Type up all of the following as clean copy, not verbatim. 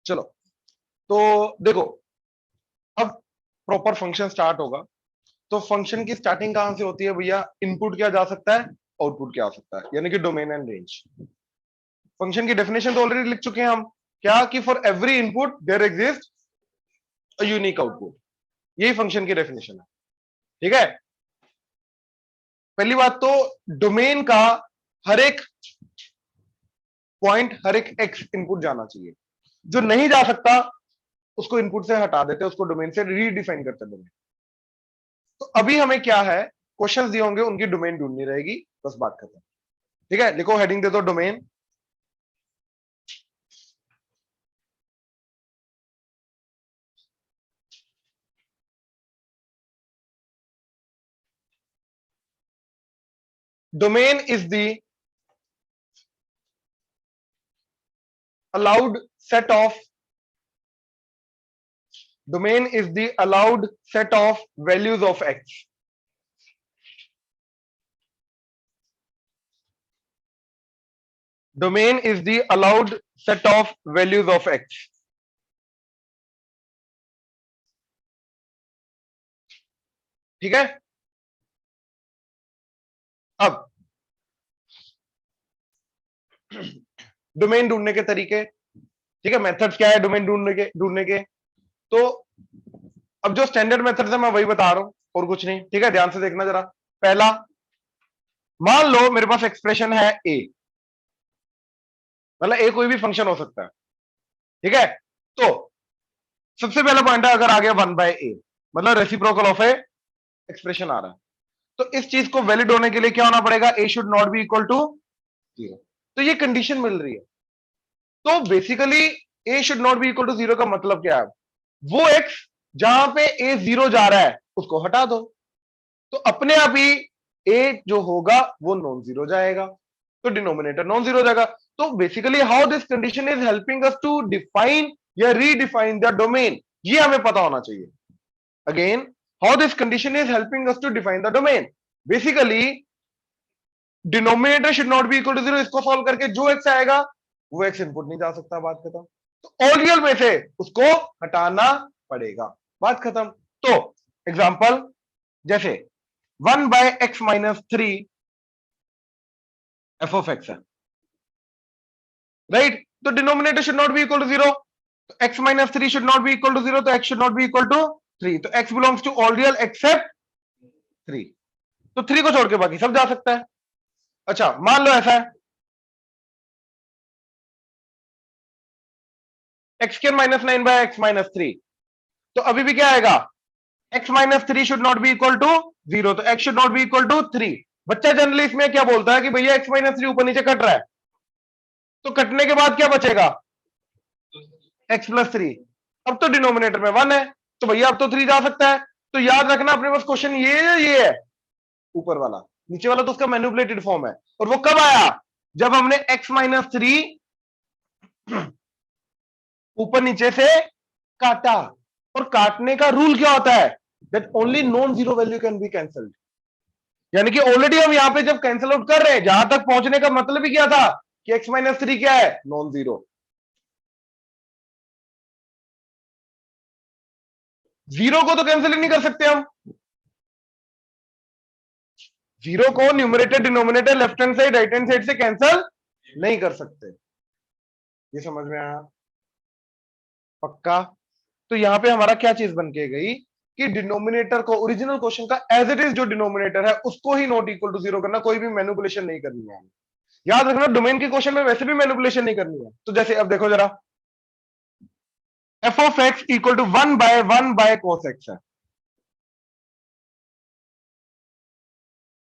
चलो तो देखो, अब प्रॉपर फंक्शन स्टार्ट होगा। तो फंक्शन की स्टार्टिंग कहां से होती है भैया? इनपुट क्या जा सकता है, आउटपुट क्या आ सकता है, यानी कि डोमेन एंड रेंज। फंक्शन की डेफिनेशन तो ऑलरेडी लिख चुके हैं हम, क्या कि for every input there exist a unique output. यही फंक्शन की डेफिनेशन है, ठीक है। पहली बात तो डोमेन का हर एक पॉइंट, हर एक एक्स इनपुट जाना चाहिए। जो नहीं जा सकता उसको इनपुट से हटा देते, उसको डोमेन से रीडिफाइन करते डोमेन। तो अभी हमें क्या है, क्वेश्चंस दिए होंगे, उनकी डोमेन ढूंढनी रहेगी, बस बात खत्म। ठीक है, लिखो, हेडिंग दे दो domain. Domain is the allowed set of domain is the allowed set of values of x. Domain is the allowed set of values of x. ठीक है। अब डोमेन ढूंढने के तरीके, ठीक है, मेथड्स क्या है डोमेन ढूंढने के। तो अब जो स्टैंडर्ड मेथड्स है मैं वही बता रहा हूं, और कुछ नहीं, ठीक है। ध्यान से देखना जरा। पहला, मान लो मेरे पास एक्सप्रेशन है ए, मतलब ए कोई भी फंक्शन हो सकता है, ठीक है। तो सबसे पहला पॉइंट है, अगर आ गया 1/a, मतलब रेसिप्रोकल ऑफ ए एक्सप्रेशन आ रहा है, तो इस चीज को वैलिड होने के लिए क्या होना पड़ेगा? A should not be equal to 0। तो ये कंडीशन मिल रही है। तो basically a should not be equal to 0 का मतलब क्या है? वो एक्स जहां पे ए 0 जा रहा है उसको हटा दो, तो अपने आप ही ए जो होगा वो नॉन जीरो जाएगा, तो डिनोमिनेटर नॉन जीरो जाएगा। तो basically how this condition is helping us to define या रीडिफाइन द डोमेन, ये हमें पता होना चाहिए। Again, how this condition is helping us to define the domain, basically denominator should not be equal to 0। इसको solve करके जो x आएगा वो एक्स इनपुट नहीं जा सकता, बात खत्म। तो ऑल रियल में से उसको हटाना पड़ेगा, बात खत्म। तो एग्जांपल जैसे 1/x-3 एफ ऑफ एक्स है, राइट। तो denominator should not be equal to 0, तो x-3 should not be equal to 0, तो x should not be equal to 3। तो x belongs to all real except 3। तो 3 को छोड़ के बाकी सब जा सकता है। अच्छा, मान लो ऐसा है x^-9/x-3, तो अभी भी क्या आएगा? x-3 should not be equal to 0, तो x should not be equal to 3। बच्चा जनरली इसमें क्या बोलता है कि भैया x-3 ऊपर नीचे कट रहा है, तो कटने के बाद क्या बचेगा? x+3। अब तो डिनोमिनेटर में 1 है, तो भैया अब तो 3 जा सकता है। तो याद रखना अपने पास क्वेश्चन ये है, ऊपर वाला, नीचे वाला तो उसका मैनिपुलेटेड फॉर्म है। और वो कब आया? जब हमने x-3 ऊपर नीचे से काटा। और काटने का रूल क्या होता है? That only non zero value can be cancelled. यानी कि ऑलरेडी हम यहां पे जब कैंसिल आउट कर रहे हैं, जहां तक पहुंचने का मतलब ही क्या था कि x-3 क्या है? Non zero. जीरो को तो कैंसिल ही नहीं कर सकते हम, जीरो को numerator denominator left hand side right hand side से कैंसिल नहीं कर सकते। ये समझ में आया? पक्का? तो यहां पे हमारा क्या चीज बन के गई कि डिनोमिनेटर को, ओरिजिनल क्वेश्चन का एज इट इज जो डिनोमिनेटर है उसको ही नॉट इक्वल टू 0 करना, कोई भी मैनिपुलेशन नहीं करनी है। याद रखना, डोमेन के क्वेश्चन में वैसे भी मैनिपुलेशन नहीं करनी है। तो जैसे अब देखो जरा, f of x equal to 1/1/cos x है।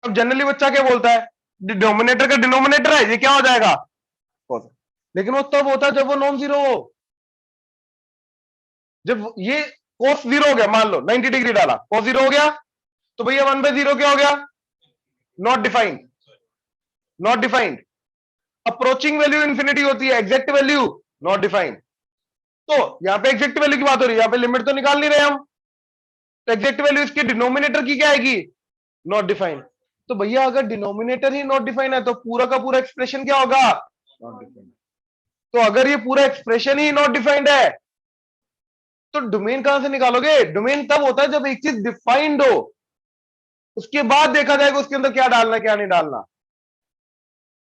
अब जनरली बच्चा क्या बोलता है? डिनोमिनेटर का डिनोमिनेटर है, ये क्या हो जाएगा? cos x। लेकिन वो तब होता है जब वो नॉन जीरो हो। जब ये cos 0 हो गया, मान लो 90 डिग्री डाला, cos 0 हो गया, तो भैया 1/0 क्या हो गया? Not defined, not defined. Approaching value infinity होती है, एग्जैक्ट वैल्यू नॉट डिफाइंड। तो यहां पे एग्जैक्ट वैल्यू की बात हो रही है, यहां पे लिमिट तो निकाल नहीं रहे हम, तो एग्जैक्ट वैल्यू इसके डिनोमिनेटर की क्या आएगी? Not defined. तो भैया अगर डिनोमिनेटर ही नॉट डिफाइंड है तो पूरा का पूरा एक्सप्रेशन क्या होगा? Not defined. तो अगर ये पूरा एक्सप्रेशन ही नॉट डिफाइंड है तो डोमेन कहां से निकालोगे? डोमेन तब होता है जब एक चीज डिफाइंड हो, उसके बाद देखा जाएगा उसके अंदर क्या डालना क्या नहीं डालना।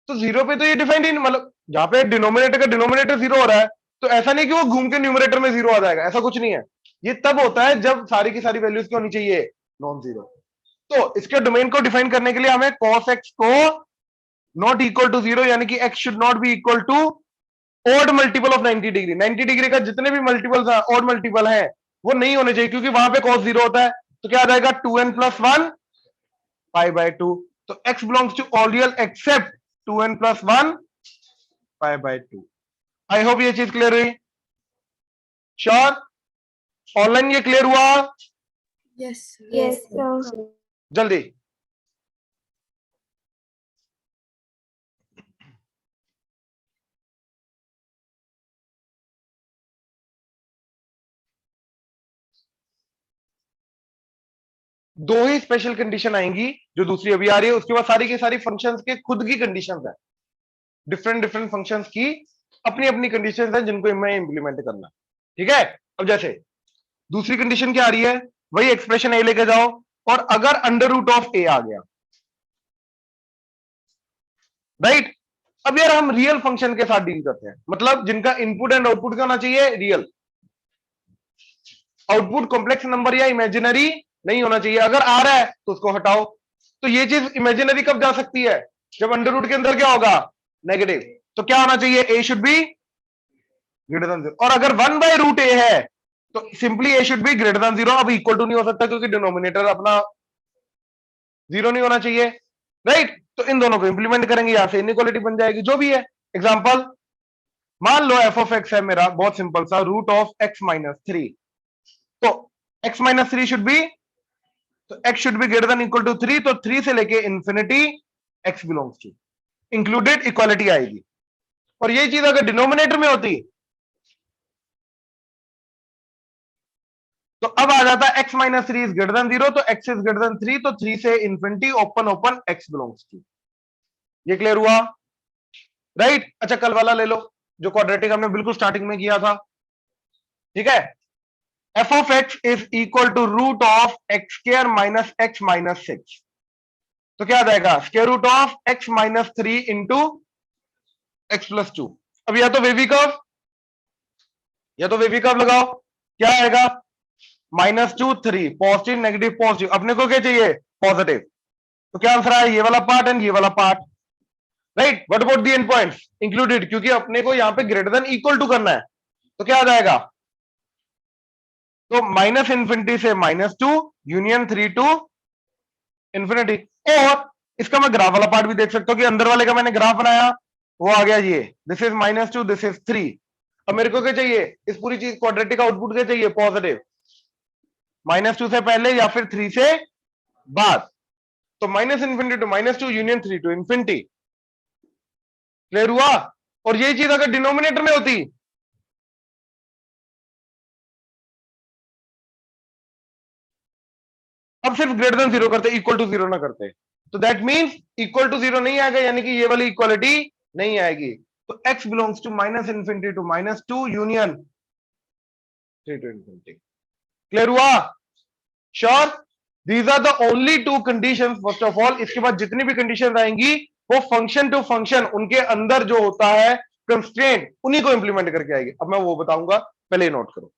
तो जीरो पे तो ये डिफाइंड ही मतलब जहां पे डिनोमिनेटर का डिनोमिनेटर जीरो हो रहा है तो ऐसा नहीं कि वो घूम के न्यूमरेटर में जीरो आ जाएगा, ऐसा कुछ नहीं है। ये तब होता है जब सारी की सारी वैल्यूज क्या होनी चाहिए? Non zero. तो इसके डोमेन को डिफाइन करने के लिए हमें cos x को नॉट इक्वल टू जीरो, यानी कि x should not be equal to odd multiple of 90 degree. 90 degree का जितने भी मल्टीपल ऑड मल्टीपल है वो नहीं होने चाहिए, क्योंकि वहां पे cos जीरो होता है। तो क्या आ जाएगा? 2n plus one pi by two. तो x belongs to all real except 2n plus one pi by two. I hope ये चीज क्लियर हुई। श्योर? ऑनलाइन ये क्लियर हुआ? Yes Yes, sir. जल्दी। दो ही स्पेशल कंडीशन आएंगी जो दूसरी अभी आ रही है, उसके बाद सारी की सारी फंक्शंस के खुद की कंडीशंस है। डिफरेंट डिफरेंट फंक्शंस की अपनी अपनी कंडीशंस है जिनको मैं इंप्लीमेंट करना। ठीक है? अब जैसे दूसरी कंडीशन क्या आ रही है? वही एक्सप्रेशन ए लेके जाओ और अगर अंडर रूट ऑफ ए आ गया, राइट? अब यार हम रियल फंक्शन के साथ डील करते हैं, मतलब जिनका इनपुट एंड आउटपुट क्या होना चाहिए? रियल। आउटपुट कॉम्प्लेक्स नंबर या इमेजिनरी नहीं होना चाहिए। अगर आ रहा है तो उसको हटाओ। तो ये चीज इमेजिनरी कब जा सकती है? जब अंडर रूट के अंदर क्या होगा? नेगेटिव। तो क्या होना चाहिए? A should be greater than zero. और अगर वन बाय रूट ए है तो simply a should be greater than zero. अब इक्वल टू नहीं हो सकता क्योंकि डिनोमिनेटर अपना जीरो नहीं होना चाहिए, राइट? तो इन दोनों को इंप्लीमेंट करेंगे, यहां से इनइक्वालिटी बन जाएगी जो भी है। एग्जांपल मान लो एफ ऑफ एक्स है मेरा, बहुत सिंपल सा, root of x minus three. तो x minus three should be, तो x should be greater than equal to three. तो थ्री से लेके infinity x belongs to, included equality आएगी। और यही चीज अगर डिनोमिनेटर में होती तो अब आ जाता x minus three is greater than zero, तो x is greater than three, तो थ्री से infinity open open x belongs to. ये क्लियर हुआ? राइट? अच्छा कल वाला ले लो जो क्वाड्रेटिक हमने बिल्कुल स्टार्टिंग में किया था। ठीक है? F of x is equal to root of x square minus x minus six. तो क्या आ जाएगा? Square root of x minus three into x plus two. अब या तो वेवी कर्व या तो वेवी कर्व लगाओ, क्या आएगा? Minus two three, positive negative positive. अपने को क्या चाहिए? पॉजिटिव। तो क्या आंसर आया? ये वाला पार्ट एंड ये वाला part, right? What about the and points? Included, क्योंकि अपने को यहां पे ग्रेटर देन इक्वल टू करना है। तो क्या आ जाएगा? तो माइनस इंफिनिटी से minus two union three to infinity. और इसका मैं ग्राफ वाला पार्ट भी देख सकता हूं कि अंदर वाले का मैंने ग्राफ बनाया, वो आ गया ये, this is minus two, this is three. अब मेरे को क्या चाहिए? इस पूरी चीज क्वाड्रेटिक आउटपुट क्या चाहिए? पॉजिटिव। माइनस टू से पहले या फिर थ्री से बाद। तो minus infinity to minus two union three to infinity. Clear हुआ? और यही चीज अगर डिनोमिनेटर में होती अब सिर्फ ग्रेटर देन जीरो करते, इक्वल टू जीरो ना करते, तो that means equal to zero नहीं आएगा, यानी कि ये वाली इक्वालिटी नहीं आएगी। तो x belongs to minus infinity to minus two union three to infinity. Clear हुआ? Sure? These are the only two conditions first of all. इसके बाद जितनी भी कंडीशंस आएंगी वो फंक्शन टू फंक्शन उनके अंदर जो होता है कंस्ट्रेंट, उन्हीं को इंप्लीमेंट करके आएगी। अब मैं वो बताऊंगा, पहले नोट करो।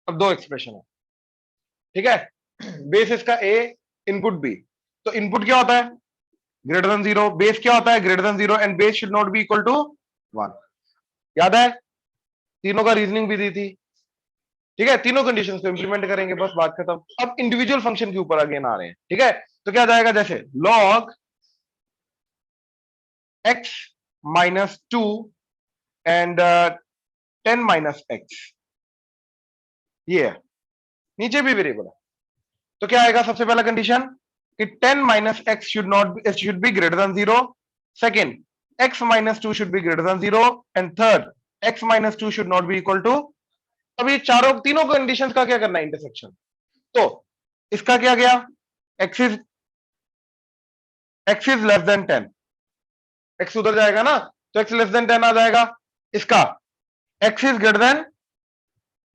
अब दो एक्सप्रेशन है, ठीक है? बेस इसका ए, इनपुट बी। तो इनपुट क्या होता है? Greater than zero. बेस क्या होता है? Greater than zero. And base should not be equal to one. याद है? तीनों का रीजनिंग भी दी थी। ठीक है? तीनों कंडीशंस को इंप्लीमेंट करेंगे, बस बात खत्म। अब इंडिविजुअल फंक्शन के ऊपर अगेन आ रहे हैं। ठीक है? तो क्या जाएगा? जैसे log x minus 2 and 10 minus x, ये है, नीचे भी वेरिएबल है। तो क्या आएगा सबसे पहला कंडीशन कि 10 minus x should be greater than 0, second x minus 2 should be greater than 0, and third x minus 2 should not be equal to. अब ये तीनों कंडीशन का क्या करना है, इंटरसेक्शन। तो इसका क्या गया, x is less then 10, x उधर जाएगा ना, तो x लेस देन 10 आ जाएगा। इसका x इज ग्रेटर देन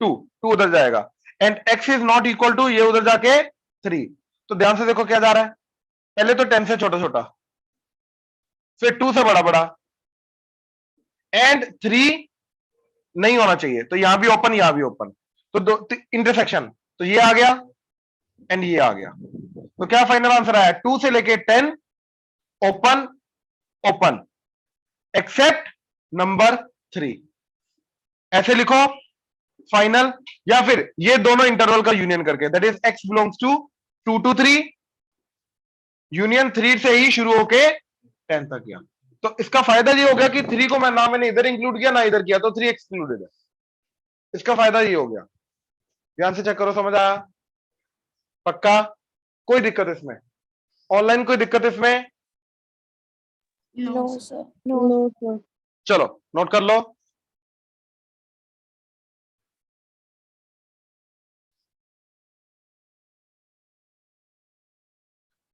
2, 2 उधर जाएगा, and x is not equal to, ये उधर जाके 3। तो ध्यान से देखो क्या जा रहा है, पहले तो 10 से छोटा छोटा, फिर 2 से बड़ा बड़ा, एंड 3 नहीं होना चाहिए, तो यहां भी ओपन, यहां भी ओपन, तो दो इंटरसेक्शन, तो ये आ गया एंड ये आ गया। तो क्या फाइनल आंसर आया, 2 से लेके 10 ओपन ओपन एक्सेप्ट नंबर 3, ऐसे लिखो फाइनल। या फिर ये दोनों इंटरवल का यूनियन करके, that is x belongs to 2 to 3 union 3 से ही शुरू होके 10 तक गया। तो इसका फायदा ये हो गया कि 3 को मैंने इधर इंक्लूड किया ना इधर किया, तो 3 एक्सक्लूडेड है। इसका फायदा ये हो गया। ध्यान से चेक करो, समझ आया पक्का, कोई दिक्कत इसमें, ऑनलाइन कोई दिक्कत इसमें? No sir, no sir. चलो नोट कर लो।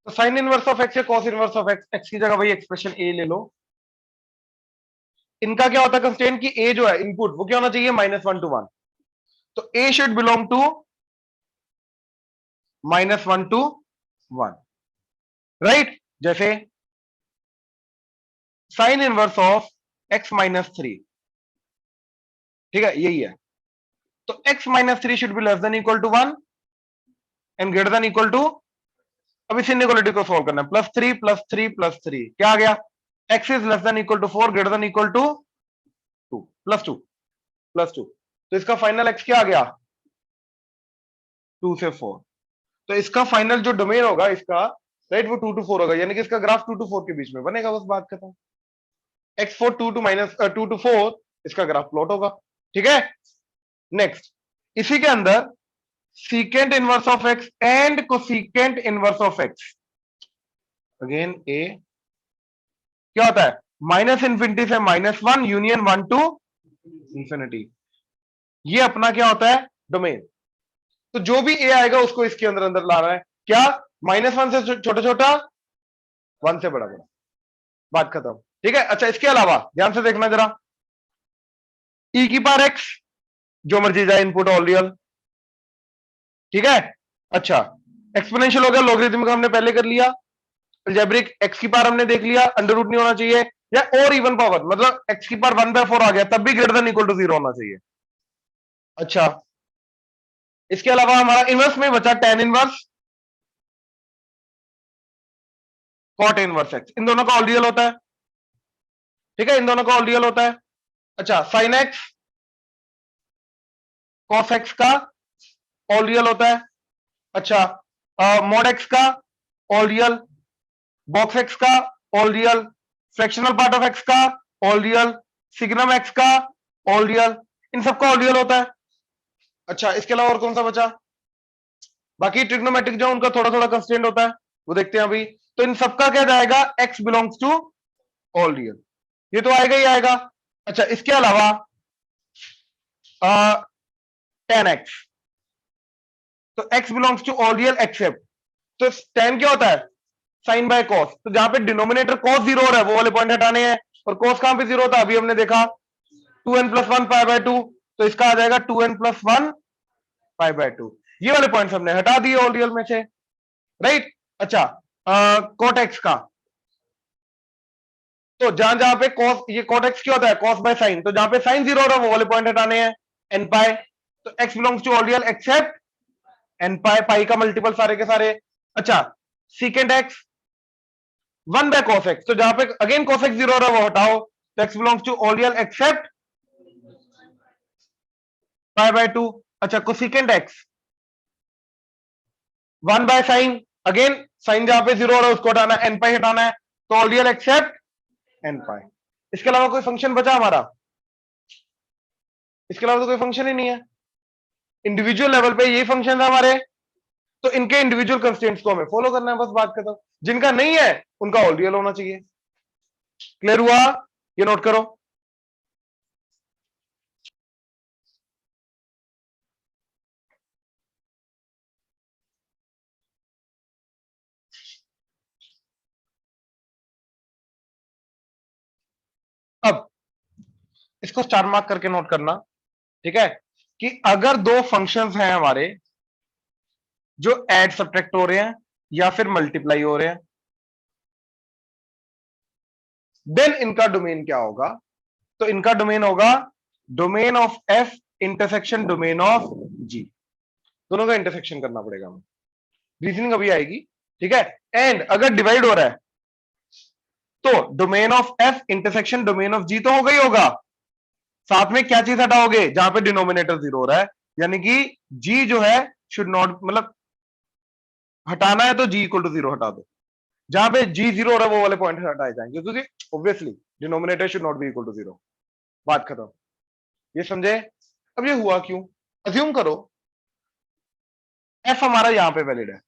तो साइन इनवर्स ऑफ एक्स या cos inverse of x, x की जगह वही एक्सप्रेशन ए ले लो। इनका क्या होता है कंस्ट्रेंट कि ए जो है इनपुट वो क्या होना चाहिए, -1 to 1, तो a should belong to -1 to 1, right. जैसे साइन इनवर्स ऑफ x -3, ठीक है, यही है। तो x -3 should be less than equal to 1 and greater than equal to, अब इस इनइक्वालिटी को सॉल्व करना है, +3 +3 +3 क्या आ गया, x is less than equal to 4 greater than equal to 2 +2 तो इसका फाइनल x क्या आ गया, 2 से 4। तो इसका फाइनल जो डोमेन होगा इसका, राइट, वो 2 to 4 होगा, यानी कि इसका ग्राफ 2 to 4 के बीच में बनेगा, बस बात खत्म। x4 2 to 4 इसका ग्राफ प्लॉट होगा, ठीक है। नेक्स्ट, इसी के अंदर secant inverse of x and cosecant inverse of x, again a क्या होता है, -∞ से -1 यूनियन 1 to इंफिनिटी, ये अपना क्या होता है डोमेन। तो जो भी ए आएगा उसको इसके अंदर अंदर ला रहा है, क्या, -1 से छोटा छोटा, 1 से बड़ा बड़ा, बात खत्म, ठीक है। अच्छा, इसके अलावा ध्यान से देखना जरा, e की पावर x, जो मर्जी जाए इनपुट ऑल रियल, ठीक है। अच्छा, एक्सपोनेंशियल हो गया, लॉगरिथमिक हमने पहले कर लिया, अलजेब्रिक x की पावर हमने देख लिया, अंडर रूट नहीं होना चाहिए, या और इवन पावर, मतलब x की पावर 1/4 आ गया तब भी ग्रेटर देन इक्वल टू 0 होना चाहिए। अच्छा, इसके अलावा हमारा इनवर्स में बचा tan inverse, cot inverse x, इन दोनों का ऑल रियल होता है, ठीक है, इन दोनों का ऑल रियल होता है। अच्छा, sin x cos x का ऑल रियल होता है। अच्छा, mod x का ऑल रियल, बॉक्स x का all real, fractional part of x का ऑल रियल, सिग्नम x का ऑल रियल, इन सबका ऑल रियल होता है। अच्छा, इसके अलावा और कौन सा बचा, बाकी ट्रिग्नोमेट्रिक जो उनका थोड़ा थोड़ा कंस्ट्रेंट होता है, वो देखते हैं अभी। तो इन सबका क्या जाएगा, x belongs to all real, ये तो आएगा ही आएगा। अच्छा, इसके अलावा tan x, तो x belongs to all real except, तो tan क्या होता है, साइन बाय कॉस, तो जहां पे डिनोमिनेटर कॉस 0 हो रहा है वो वाले पॉइंट हटाने हैं, और कॉस कहां पे 0 होता है, अभी हमने देखा 2n + 1 π/2, तो इसका आ जाएगा 2n + 1 π/2, ये वाले पॉइंट्स हमने हटा दिए ऑल रियल में से, राइट। अच्छा, cot x का, तो जहां जहां पे cos, ये cot x क्या होता है, cos बाय साइन, तो जहां पे साइन 0 हो रहा है वो वाले पॉइंट हटाने हैं, n पाई, तो x belongs to all real except n pi, pi का मल्टीपल सारे के सारे। अच्छा, सीकेंट x 1/cos x, तो जहां पे अगेन cos x 0 हो रहा है वो हटाओ, तो x belongs to all real except π/2। अच्छा, cosecant x 1/sin, again sine जहां पे 0 हो रहा है उसको हटाना, n पाई हटाना है, तो ऑल रियल एक्सेप्ट n पाई। इसके अलावा कोई फंक्शन बचा हमारा? इसके अलावा तो कोई फंक्शन ही नहीं है। इंडिविजुअल लेवल पे ये फंक्शन है हमारे, तो इनके इंडिविजुअल कंस्ट्रेंट्स को हमें फॉलो करना है, बस बात खत्म। जिनका नहीं है उनका ऑल रियल होना चाहिए। क्लियर हुआ? ये नोट करो। अब इसको स्टार मार्क करके नोट करना, ठीक है, कि अगर दो फंक्शंस हैं हमारे जो ऐड सब्ट्रैक्ट हो रहे हैं या फिर मल्टीप्लाई हो रहे हैं, देन इनका डोमेन क्या होगा? तो इनका डोमेन होगा domain of f intersection domain of g. दोनों का इंटरसेक्शन करना पड़ेगा हमें, रीजनिंग अभी आएगी, ठीक है। एंड अगर डिवाइड हो रहा है तो domain of f intersection domain of g तो होगा ही होगा, साथ में क्या चीज हटाओगे? जहां पे डिनोमिनेटर जीरो हो रहा है, यानी कि जी जो है शुड नॉट, मतलब हटाना है तो जी इक्वल टू जीरो हटा दो। जहां पे जी जीरो हो रहा है वो वाले पॉइंट हटाए जाएंगे, क्योंकि obviously denominator should not be equal to zero. बात खत्म। ये समझे? अब ये हुआ क्यों? अज्यूम करो एफ हमारा यहां पे वैलिड है,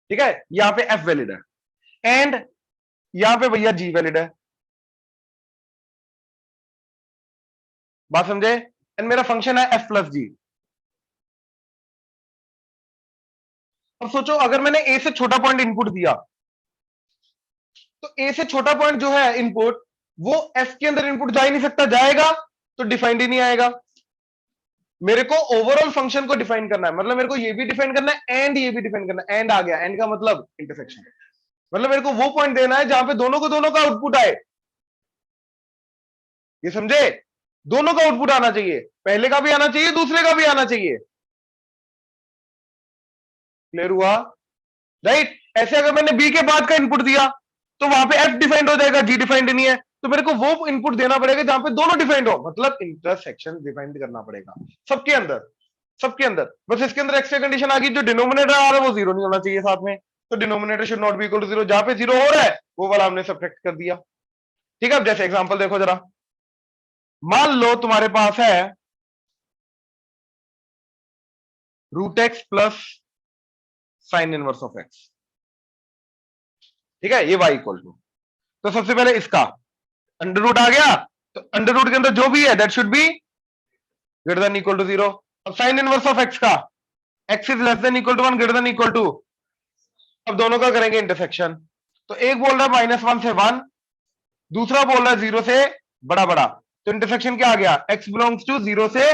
ठीक है, यहां पे एफ वैलिड है, एंड यहां पे भैया जी वैलिड है। बात समझे? एंड मेरा फंक्शन है एफ प्लस जी। अब सोचो अगर मैंने ए से छोटा पॉइंट इनपुट दिया, तो ए से छोटा पॉइंट जो है इनपुट, वो एफ के अंदर इनपुट जा ही नहीं सकता, जाएगा तो डिफाइंड ही नहीं आएगा। मेरे को ओवरऑल फंक्शन को डिफाइन करना है, मतलब मेरे को ये भी डिफाइन करना है एंड ये भी डिफाइन करना है। एंड आ गया, एंड का मतलब इंटरसेक्शन, मतलब मेरे को वो पॉइंट देना है जहां पे दोनों को दोनों का आउटपुट आए। ये समझे? दोनों का आउटपुट आना चाहिए, पहले का भी आना चाहिए, दूसरे का भी आना चाहिए। क्लियर हुआ? राइट। ऐसे अगर मैंने बी के बाद का इनपुट दिया तो वहां पे एफ डिफाइंड हो जाएगा, जी डिफाइंड नहीं है, तो मेरे को वो इनपुट देना पड़ेगा जहां पे दोनों डिफाइंड हो, मतलब इंटरसेक्शन डिफाइंड करना पड़ेगा सबके अंदर, सबके अंदर। बस इसके अंदर एक्स्ट्रा कंडीशन आ गई, जो डिनोमिनेटर आ रहा है वो जीरो नहीं होना चाहिए साथ में, तो denominator should not be equal to zero. जहां पे जीरो हो रहा है वो वाला हमने सब्ट्रैक्ट कर दिया, ठीक है। अब जैसे एग्जांपल देखो जरा, मान लो तुम्हारे पास है root x plus sine inverse of x, ठीक है, ये वाई इक्वल टू, तो सबसे पहले इसका अंडर रूट आ गया, तो अंडर रूट के अंदर जो भी है that should be greater than equal to zero. अब साइन इनवर्स ऑफ एक्स का, x is less than equal to one greater than equal to, अब दोनों का करेंगे इंटरसेक्शन। तो एक बोल रहा है माइनस वन से वन, दूसरा बोल रहा है जीरो से बड़ा बड़ा, तो इंटरसेक्शन क्या आ गया? एक्स बिलोंग्स टू जीरो से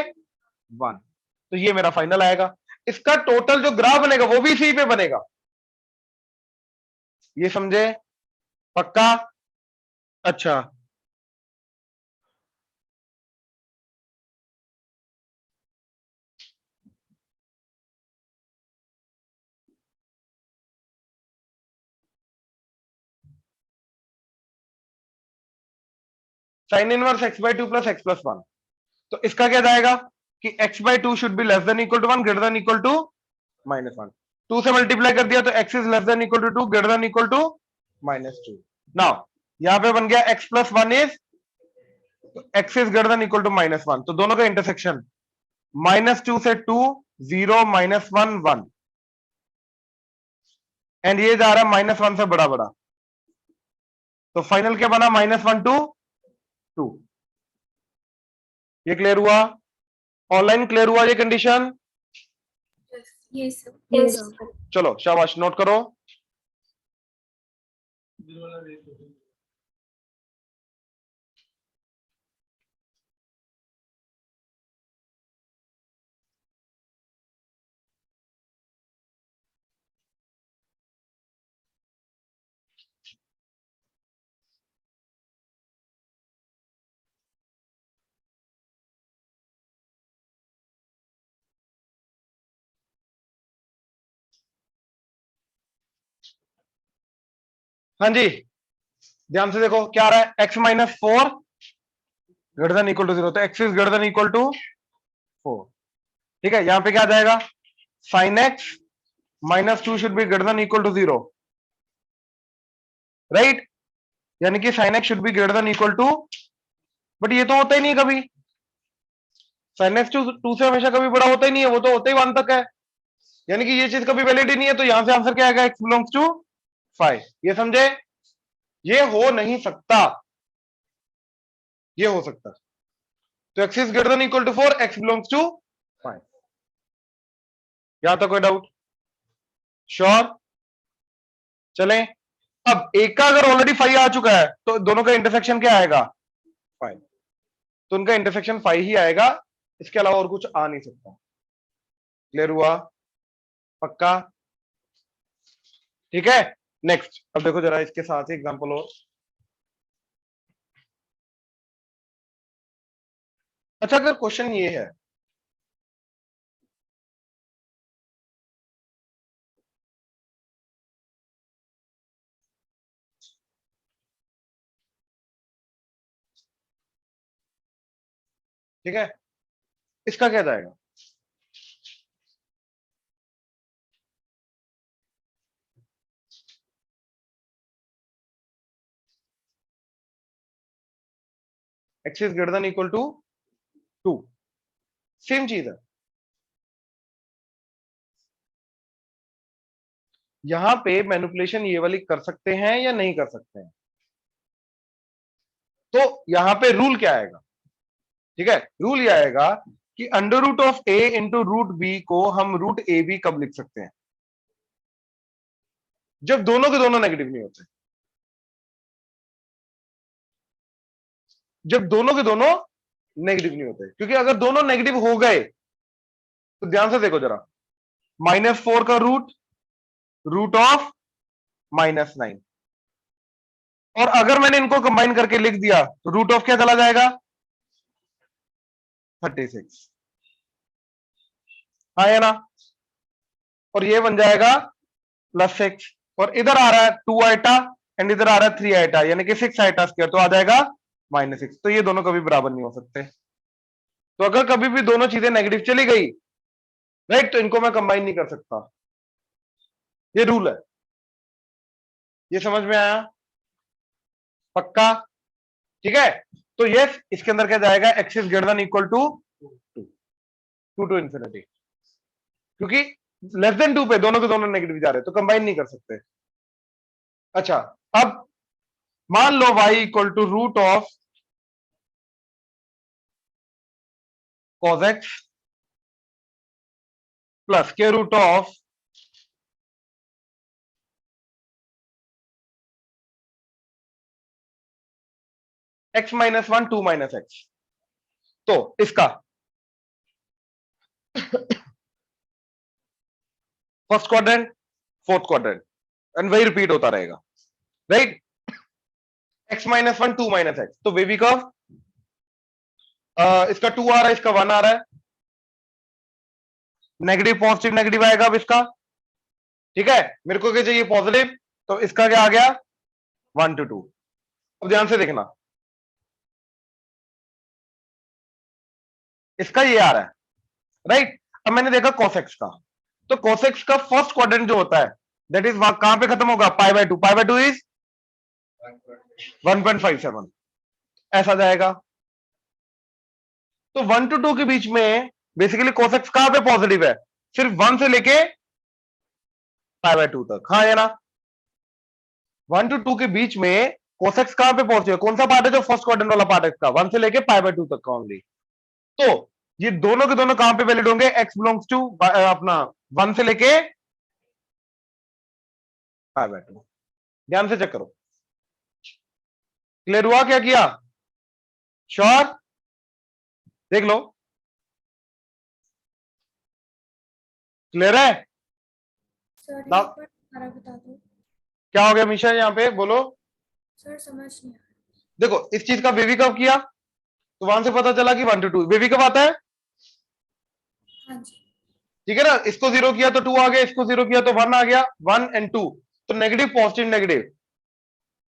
वन, तो ये मेरा फाइनल आएगा। इसका टोटल जो ग्राफ बनेगा वो भी इसी पे बनेगा। ये समझे? पक्का? अच्छा, sine inverse x by two plus x plus one, तो इसका क्या जाएगा कि x by two should be less than equal to one greater than equal to minus one. Two से मल्टीप्लाई कर दिया तो x is less than equal to two greater than equal to minus two. Now यहां पे बन गया x plus one is, x is greater than equal to minus one, तो दोनों का इंटरसेक्शन माइनस टू से two, zero minus one one, and ये जा रहा है माइनस वन से बड़ा बड़ा, तो फाइनल क्या बना? Minus one two two. ये क्लियर हुआ? ऑनलाइन क्लियर हुआ ये कंडीशन? Yes, sir. Yes. चलो शाबाश, नोट करो। हाँ जी, ध्यान से देखो क्या आ रहा है, x minus four greater than equal to zero, तो x is greater than equal to four, ठीक है। यहां पे क्या आ जाएगा? Sine x minus two should be greater than equal to zero, right. यानी कि sine x should be greater than equal to, but ये तो होता ही नहीं कभी, साइन एक्स टू से हमेशा कभी बड़ा होता ही नहीं है, वो तो होता ही 1 तक है, यानी कि ये चीज कभी वैलिड ही नहीं है, तो यहां से आंसर क्या आएगा, एक्स बिलोंग्स टू 5। ये समझे, ये हो नहीं सकता, ये हो सकता, तो x is greater than equal to 4, x belongs to 5। यहां तक कोई डाउट? श्योर? चलें, अब एक का अगर ऑलरेडी 5 आ चुका है तो दोनों का इंटरसेक्शन क्या आएगा, 5, तो उनका इंटरसेक्शन 5 ही आएगा, इसके अलावा और कुछ आ नहीं सकता। क्लियर हुआ? पक्का? ठीक है, नेक्स्ट। अब देखो जरा इसके साथ ही एग्जांपल और, अच्छा अगर क्वेश्चन ये है, ठीक है, इसका क्या जाएगा, x is greater than equal to 2, same चीज है, यहां पे मैनिपुलेशन ये वाली कर सकते हैं या नहीं कर सकते हैं, तो यहां पे रूल क्या आएगा, ठीक है, रूल ये आएगा कि under root of a into root b को हम रूट ए बी कब लिख सकते हैं, जब दोनों के दोनों नेगेटिव नहीं होते, जब दोनों के दोनों नेगेटिव नहीं होते, क्योंकि अगर दोनों नेगेटिव हो गए तो ध्यान से देखो जरा, -4 का रूट, रूट ऑफ -9, और अगर मैंने इनको कंबाइन करके लिख दिया तो रूट ऑफ क्या चला जाएगा, 36, हाँ है ना, और ये बन जाएगा +6, और इधर आ रहा है 2 आइटा एंड इधर आ रहा है 3 आइटा, यानी कि 6 आइटा स्क्वायर, तो आ जाएगा -6, तो ये दोनों कभी बराबर नहीं हो सकते, तो अगर कभी भी दोनों चीजें नेगेटिव चली गई, राइट, तो इनको मैं कंबाइन नहीं कर सकता, ये रूल है, ये समझ में आया? पक्का? ठीक है, तो यस, इसके अंदर क्या जाएगा, x is greater than equal to 2 to infinity, क्योंकि लेस देन 2 पे दोनों के दोनों नेगेटिव जा रहे हैं, तो कंबाइन नहीं कर सकते। अच्छा, अब मान लो y equal to root of cos x plus के रूट ऑफ x -1 2 -x, तो इसका first quadrant, fourth quadrant, and वही रिपीट होता रहेगा, राइट, x -1 2 -x, तो बेबी कर्व, इसका 2 आ रहा है, इसका 1 आ रहा है, नेगेटिव पॉजिटिव नेगेटिव आएगा अब इसका, ठीक है, मेरे को क्या चाहिए, पॉजिटिव, तो इसका क्या आ गया, 1 to 2। अब ध्यान से देखना, इसका ये आ रहा है, राइट, अब मैंने देखा cos x का, तो cos x का फर्स्ट क्वाड्रेंट जो होता है, दैट इज कहां पे खत्म होगा, π/2, π/2 इज 1.57, ऐसा जाएगा, तो 1 to 2 के बीच में बेसिकली cos x कहां पे पॉजिटिव है, सिर्फ 1 से लेके π/2 तक, हाँ है ना, 1 to 2 के बीच में cos x कहां पे पॉजिटिव है, कौन सा पार्ट है, जो फर्स्ट क्वाड्रेंट वाला पार्ट है इसका, 1 से लेके π/2 तक का ओनली, तो ये दोनों के दोनों कहां पे वैलिड होंगे, x बिलोंग्स टू अपना 1 से लेके π/2, ध्यान से चेक करो, क्लियर हुआ क्या किया, श्योर? देख लो, क्लियर है? सर एक ना, बार दोबारा बता दो। क्या हो गया मिशा, यहाँ पे बोलो, सर समझ नहीं आया। देखो इस चीज का बेबी कब किया, तो वहां से पता चला कि 1 to 2 बेबी कब आता है, हाँ जी। ठीक है ना, इसको 0 किया तो 2 आ गया, इसको 0 किया तो 1 आ गया, 1 and 2, तो नेगेटिव पॉजिटिव नेगेटिव,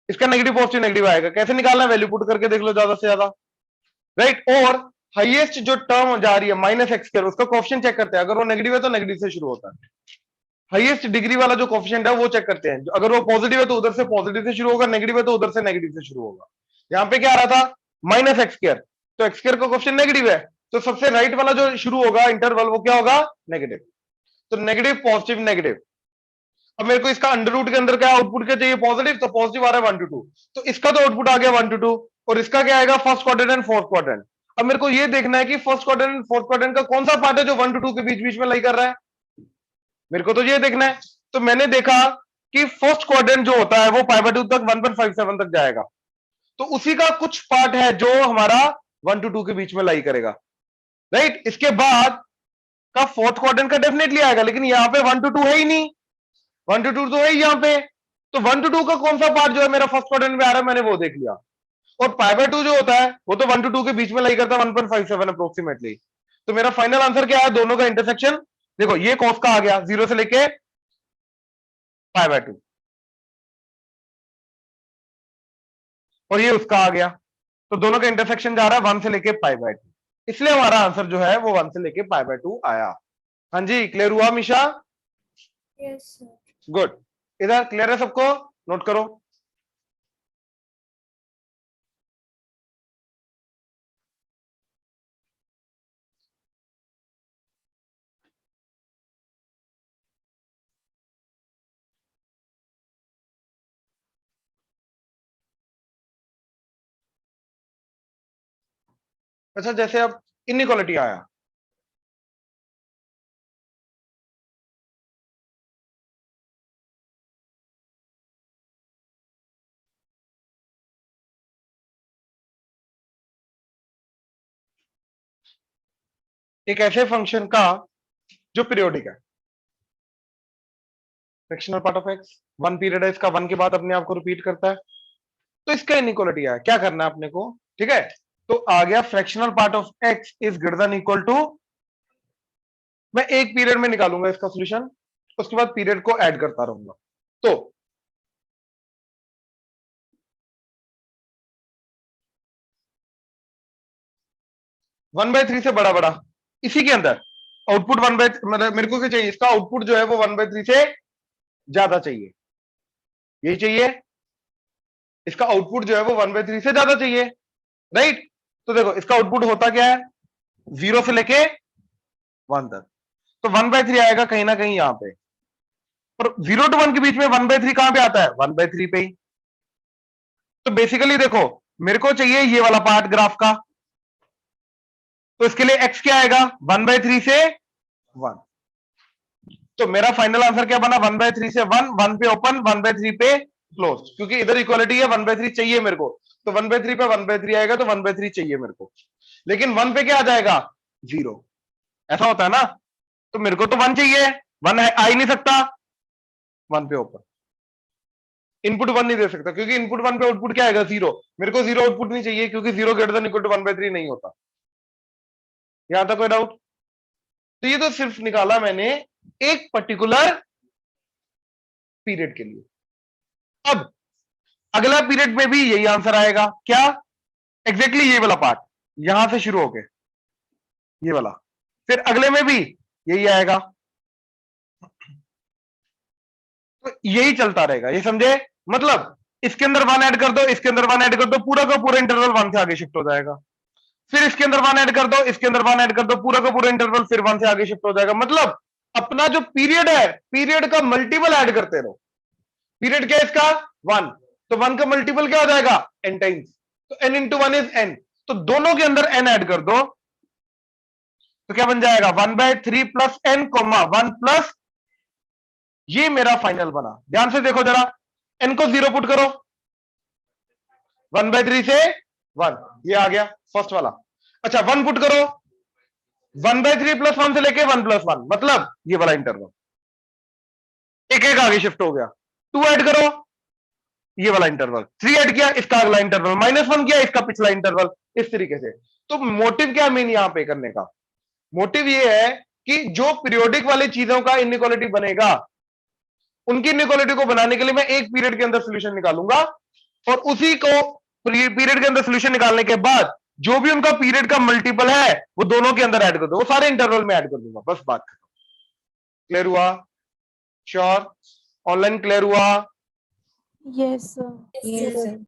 इसका नेगेटिव पॉजिटिव नेगेटिव आएगा, कैसे निकालना है, वैल्यू पुट करके देख लो ज्यादा से ज्यादा, राइट, और हाईएस्ट जो टर्म जा रही है -x2, उसका कोएफिशिएंट चेक करते हैं, अगर वो नेगेटिव है तो नेगेटिव से शुरू होता है, हाईएस्ट डिग्री वाला जो कोफिशिएंट है वो चेक करते हैं। अगर वो पॉजिटिव है तो उधर से पॉजिटिव से शुरू होगा, नेगेटिव है तो उधर से नेगेटिव से शुरू होगा। यहाँ पे क्या आ रहा था, माइनस एक्स स्क्वायर, तो एक्स स्क्वायर का कोफिशिएंट नेगेटिव है, तो सबसे राइट वाला जो शुरू होगा इंटरवल वो क्या होगा, नेगेटिव। तो नेगेटिव पॉजिटिव नेगेटिव। अब मेरे को इसका अंडर रूट के अंदर क्या आउटपुट क्या चाहिए, पॉजिटिव, तो पॉजिटिव आ रहा है 1 to 2, तो इसका तो आउटपुट आ गया 1 to 2, और इसका क्या आएगा, first quadrant and fourth quadrant. अब मेरे को ये देखना है कि first quadrant and fourth quadrant का कौन सा पार्ट है जो 1 to 2 के बीच बीच में लाई कर रहा है, मेरे को तो ये देखना है। तो मैंने देखा कि फर्स्ट क्वाड्रेंट जो होता है वो π/2 तक 1.57 तक जाएगा, तो उसी का कुछ पार्ट है जो हमारा 1 to 2 के बीच में लाई करेगा, राइट। इसके बाद का फोर्थ क्वाड्रेंट का डेफिनेटली आएगा, लेकिन यहाँ पे 1 to 2 है ही नहीं, 1 to 2 तो है यहाँ पे, तो 1 to 2 का कौन सा पार्ट जो है मेरा फर्स्ट क्वाड्रेंट में आ रहा है, मैंने वो देख लिया। और π/2 जो होता है वो तो 1 to 2 के बीच में लाई करता है 1.57 अप्रोक्सीमेटली। तो मेरा फाइनल आंसर क्या है, दोनों का इंटरसेक्शन, देखो ये कॉस का आ गया 0 से लेके π/2, और ये उसका आ गया, तो दोनों का इंटरसेक्शन जा रहा है 1 से लेके π/2, इसलिए हमारा आंसर जो है वो 1 से लेके π/2 आया। हाँ जी, क्लियर हुआ मिशा? Yes sir. गुड। इधर क्लियर है सबको, नोट करो। अच्छा, जैसे अब इनइक्वालिटी आया, एक ऐसे फंक्शन का जो पीरियोडिक है, fractional part of x, 1 period है इसका, 1 के बाद अपने आप को रिपीट करता है, तो इसका इनइक्वालिटी है, क्या करना है अपने को, ठीक है। तो आ गया fractional part of x is greater than equal to, मैं एक पीरियड में निकालूंगा इसका सॉल्यूशन, उसके बाद पीरियड को ऐड करता रहूंगा। तो वन बाय थ्री से बड़ा बड़ा, इसी के अंदर आउटपुट वन बाय, मतलब मेरे को क्या चाहिए, इसका आउटपुट जो है वो 1/3 से ज्यादा चाहिए, यही चाहिए, इसका आउटपुट जो है वो 1/3 से ज्यादा चाहिए, राइट। तो देखो इसका आउटपुट होता क्या है, 0 से लेके 1 तक, तो 1/3 आएगा कहीं ना कहीं यहां पे, और 0 to 1 के बीच में 1/3 कहां पे आता है, 1/3 पे ही। तो बेसिकली देखो मेरे को चाहिए ये वाला पार्ट ग्राफ का, तो इसके लिए x क्या आएगा, 1/3 से 1, तो मेरा फाइनल आंसर क्या बना, 1/3 से 1, 1 पे ओपन 1/3 पे क्लोज, क्योंकि इधर इक्वालिटी है 1/3 चाहिए मेरे को, तो 1/3 पे 1/3 आएगा, तो 1/3 चाहिए मेरे को, लेकिन 1 पे क्या आ जाएगा, 0, ऐसा होता है ना, तो मेरे को तो 1 चाहिए, 1 आ ही नहीं सकता, 1 पे ओपन, इनपुट 1 नहीं दे सकता, क्योंकि इनपुट 1 पे आउटपुट क्या आएगा, 0, मेरे को 0 आउटपुट नहीं चाहिए, क्योंकि 0 ग्रेटर देन इक्वल टू 1/3 नहीं होता। यहां तक कोई डाउट? तो ये तो सिर्फ निकाला मैंने एक पर्टिकुलर पीरियड के लिए। अब अगला पीरियड में भी यही आंसर आएगा, क्या, एग्जैक्टली ये वाला पार्ट, यहां से शुरू होके ये वाला, फिर अगले में भी यही आएगा, तो यही चलता रहेगा, ये समझे, मतलब इसके अंदर 1 ऐड कर दो, इसके अंदर 1 ऐड कर दो, पूरा का पूरा इंटरवल 1 से आगे शिफ्ट हो जाएगा, फिर इसके अंदर 1 ऐड कर दो, इसके अंदर 1 ऐड कर दो, पूरा का पूरा इंटरवल फिर 1 से आगे शिफ्ट हो जाएगा। मतलब अपना जो पीरियड है, पीरियड का मल्टीपल ऐड करते रहो, पीरियड क्या है इसका, 1, तो 1 का मल्टीपल क्या हो जाएगा, n टाइम्स, तो n इंटू 1 इज n, तो दोनों के अंदर n ऐड कर दो, तो क्या बन जाएगा, 1/3 प्लस n, 1 प्लस, ये मेरा फाइनल बना। ध्यान से देखो जरा, n को 0 पुट करो, 1/3 से 1, ये आ गया फर्स्ट वाला। अच्छा 1 पुट करो, 1/3 प्लस 1 से लेके 1 प्लस 1, मतलब ये वाला इंटरवल, एक एक आगे शिफ्ट हो गया। 2 ऐड करो, ये वाला इंटरवल, 3 ऐड किया, इसका अगला इंटरवल, -1 किया, इसका पिछला इंटरवल, इस तरीके से। तो मोटिव क्या मेन यहां पे करने का, मोटिव ये है कि जो पीरियोडिक वाली चीजों का इनइक्वालिटी बनेगा, उनकी इनइक्वालिटी को बनाने के लिए मैं एक पीरियड के अंदर सोल्यूशन निकालूंगा, और उसी को पीरियड के अंदर सोल्यूशन निकालने के बाद जो भी उनका पीरियड का मल्टीपल है वो दोनों के अंदर ऐड कर दो, वो सारे इंटरवल में ऐड कर दूंगा, बस बात खत्म। क्लियर हुआ? श्योर? ऑनलाइन क्लियर हुआ? Yes, sir. Yes, sir.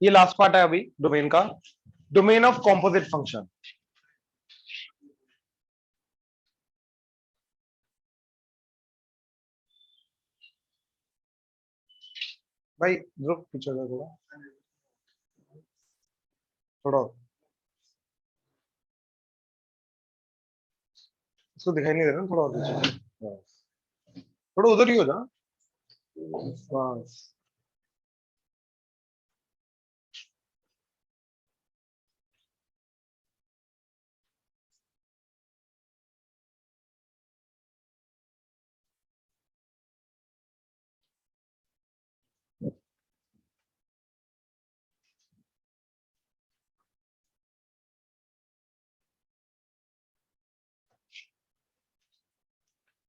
ये लास्ट पार्ट है अभी डोमेन का, डोमेन ऑफ कॉम्पोजिट फंक्शन। भाई रुक, पीछे जा थोड़ा, थोड़ा इसको दिखाई नहीं दे रहा ना, थोड़ा और पीछे, थोड़ा उधर ही हो जा बस।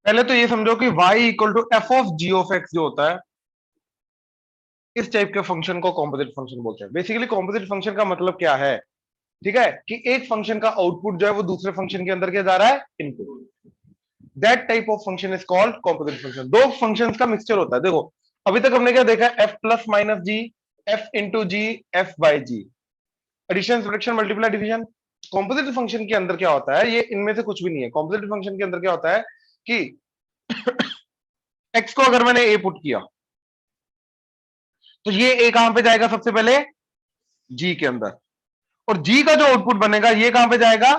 पहले तो ये समझो कि y equal to f of g of x जो होता है, इस टाइप के फंक्शन को कॉम्पोजिट फंक्शन बोलते हैं। बेसिकली कॉम्पोजिट फंक्शन का मतलब क्या है, ठीक है, कि एक फंक्शन का आउटपुट जो है वो दूसरे फंक्शन के अंदर क्या जा रहा है, input. That type of function is called composite function. दो फंक्शंस का मिक्सचर होता है। देखो अभी तक हमने क्या देखा, f plus minus g, f into g, f by g, addition subtraction multiply division. Composite function के अंदर क्या होता है, ये इनमें से कुछ भी नहीं है। कॉम्पोजिट फंक्शन के अंदर क्या होता है कि एक्स को अगर मैंने ए पुट किया तो ये ए कहां पे जाएगा, सबसे पहले जी के अंदर, और जी का जो आउटपुट बनेगा ये कहां पे जाएगा,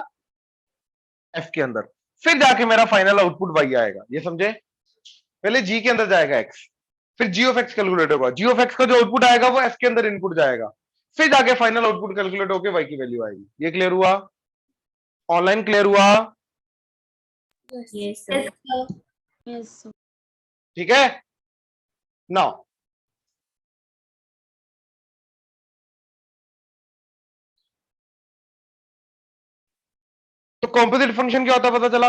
एफ के अंदर। फिर जाके मेरा फाइनल आउटपुट वाई आएगा। ये समझे, पहले जी के अंदर जाएगा एक्स, फिर जी ऑफ एक्स कैलकुलेट होगा, जी ऑफ एक्स का जो आउटपुट आएगा वो एफ के अंदर इनपुट जाएगा, फिर जाके फाइनल आउटपुट कैलकुलेट होकर वाई की वैल्यू आएगी। ये क्लियर हुआ? ऑनलाइन क्लियर हुआ? Yes, sir. Yes, sir. ठीक है। नाउ तो कॉम्पोजिट फंक्शन क्या होता है पता चला,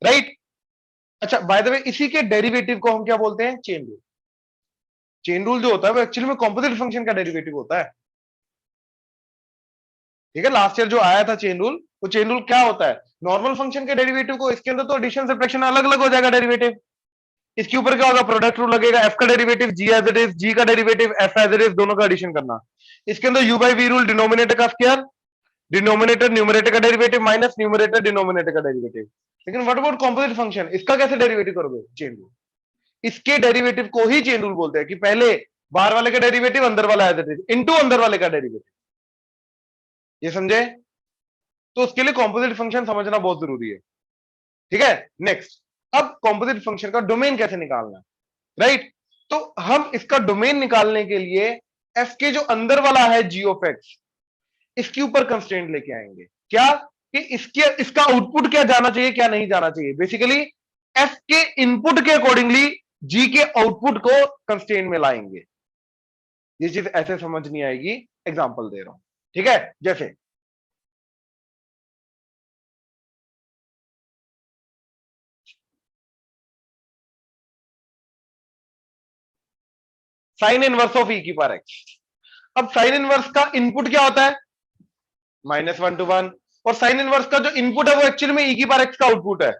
राइट? अच्छा बाय द वे, इसी के डेरिवेटिव को हम क्या बोलते हैं, चेन रूल। चेन रूल जो होता है वो एक्चुअली में कॉम्पोजिट फंक्शन का डेरिवेटिव होता है। ठीक है, लास्ट ईयर जो आया था चेन रूल, वो चेन रूल क्या होता है, नॉर्मल फंक्शन के डेरिवेटिव को, इसके अंदर तो एडिशन सब्ट्रैक्शन अलग अलग हो जाएगा डेरिवेटिव। इसके ऊपर क्या होगा, प्रोडक्ट रूल लगेगा, एफ का derivative G as it is, G का derivative F as it is, दोनों का एडिशन करना। इसके अंदर U by V rule, denominator का स्क्वायर, डिनोमिनेटर न्यूमरेटर का डेरिवेटिव माइनस न्यूमरेटर डिनोमिनेटर का डेरिवेटिव। लेकिन व्हाट अबाउट कॉम्पोजिट फंक्शन, इसका कैसे डेरिवेटिव करोगे, चेन रूल। इसके डेरिवेटिव को ही चेन रूल बोलते हैं, कि पहले बाहर वाले का डेरिवेटिव अंदर वाला एज इट इज इनटू अंदर वाले का डेरिवेटिव। ये समझे? तो उसके लिए कॉम्पोजिट फंक्शन समझना बहुत जरूरी है। ठीक है, नेक्स्ट, अब कॉम्पोजिट फंक्शन का डोमेन कैसे निकालना है, राइट? तो हम इसका डोमेन निकालने के लिए एफ के जो अंदर वाला है जी ऑफ एक्स, इसके ऊपर कंस्ट्रेंट लेके आएंगे। क्या कि इसका आउटपुट क्या जाना चाहिए, क्या नहीं जाना चाहिए। बेसिकली एफ के इनपुट के अकॉर्डिंगली जी के आउटपुट को कंस्ट्रेंट में लाएंगे। ये चीज ऐसे समझ नहीं आएगी, एग्जांपल दे रहा हूं। ठीक है, जैसे साइन इनवर्स ऑफ ई की पावर एक्स। अब साइन इनवर्स का इनपुट क्या होता है, -1 to 1, और साइन इनवर्स का जो इनपुट है वो एक्चुअली में ई की पावर एक्स का आउटपुट है।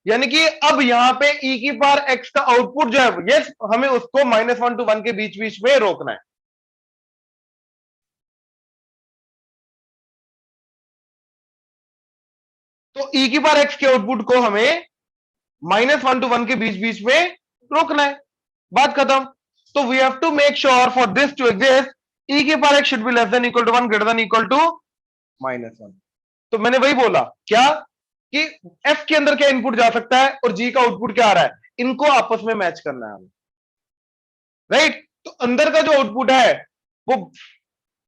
यानी कि अब यहां पे ई की पावर एक्स का आउटपुट जो है, ये हमें उसको -1 to 1 के बीच बीच में रोकना है। तो ई की पावर एक्स के आउटपुट को हमें -1 to 1 के बीच बीच में रोकना है, बात खत्म। तो we have to make sure for this to exist, e की power x should be less than equal to 1, greater than equal to -1। तो मैंने वही बोला क्या, कि एफ के अंदर क्या इनपुट जा सकता है और जी का आउटपुट क्या आ रहा है, इनको आपस में मैच करना है हमें, राइट? तो अंदर का जो आउटपुट है वो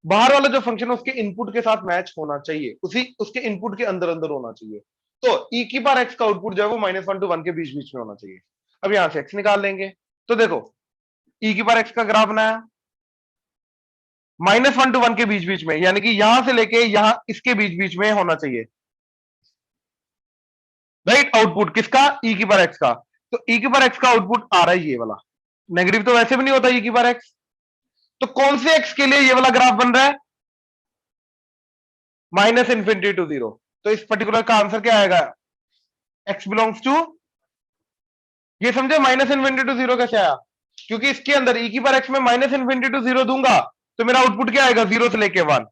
बाहर वाला जो फंक्शन है उसके इनपुट के साथ मैच होना चाहिए, उसी उसके इनपुट के अंदर अंदर होना चाहिए। तो ई की पावर एक्स का आउटपुट जो है वो -1 to 1 के बीच बीच में होना चाहिए। अब यहां से एक्स निकाल लेंगे। तो देखो ई की पावर एक्स का ग्राफ बनाया -1 to 1 के बीच बीच में, यानी कि यहां से लेके यहां इसके बीच बीच में होना चाहिए, राइट? आउटपुट किसका, ई की पावर एक्स का। तो ई की पावर एक्स का आउटपुट आ रहा है ये वाला, नेगेटिव तो वैसे भी नहीं होता ई की पावर एक्स। तो कौन से एक्स के लिए ये वाला ग्राफ बन रहा है, -∞ to 0। तो इस पर्टिकुलर का आंसर क्या आएगा, x बिलोंग्स टू ये समझे माइनस इन्फिनिटी टू जीरो कैसे आया, क्योंकि इसके अंदर e की पावर x में माइनस इन्फिनिटी टू जीरो दूंगा तो मेरा आउटपुट क्या आएगा, जीरो से लेके वन,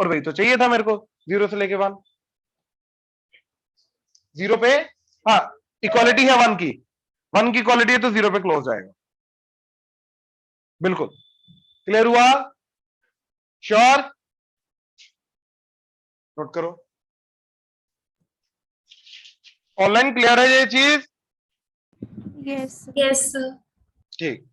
और वही तो चाहिए था मेरे को, जीरो से लेके वन, जीरो पे, हाँ इक्वालिटी है वन की, वन की क्वालिटी है तो जीरो पे क्लोज जाएगा। बिल्कुल क्लियर हुआ, श्योर, नोट करो, ऑनलाइन क्लियर है ये चीज, Yes, sir. Yes, sir. ठीक।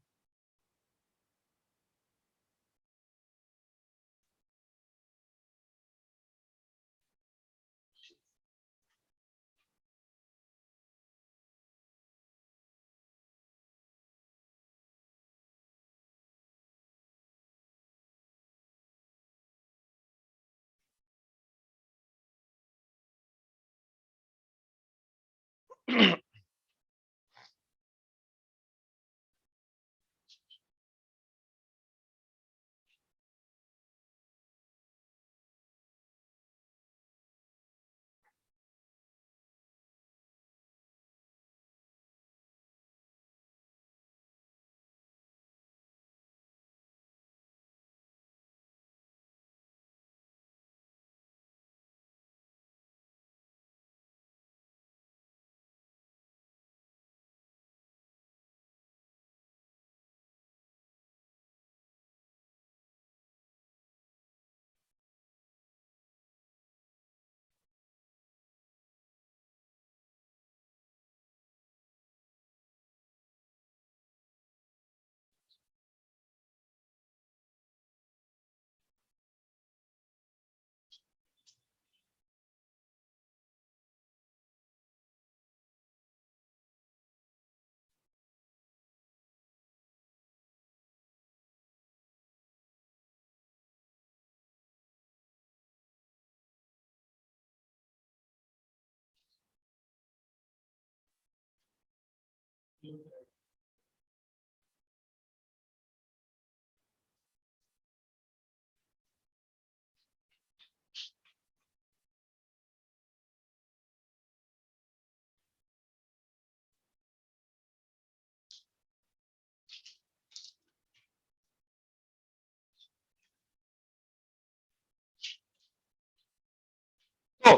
तो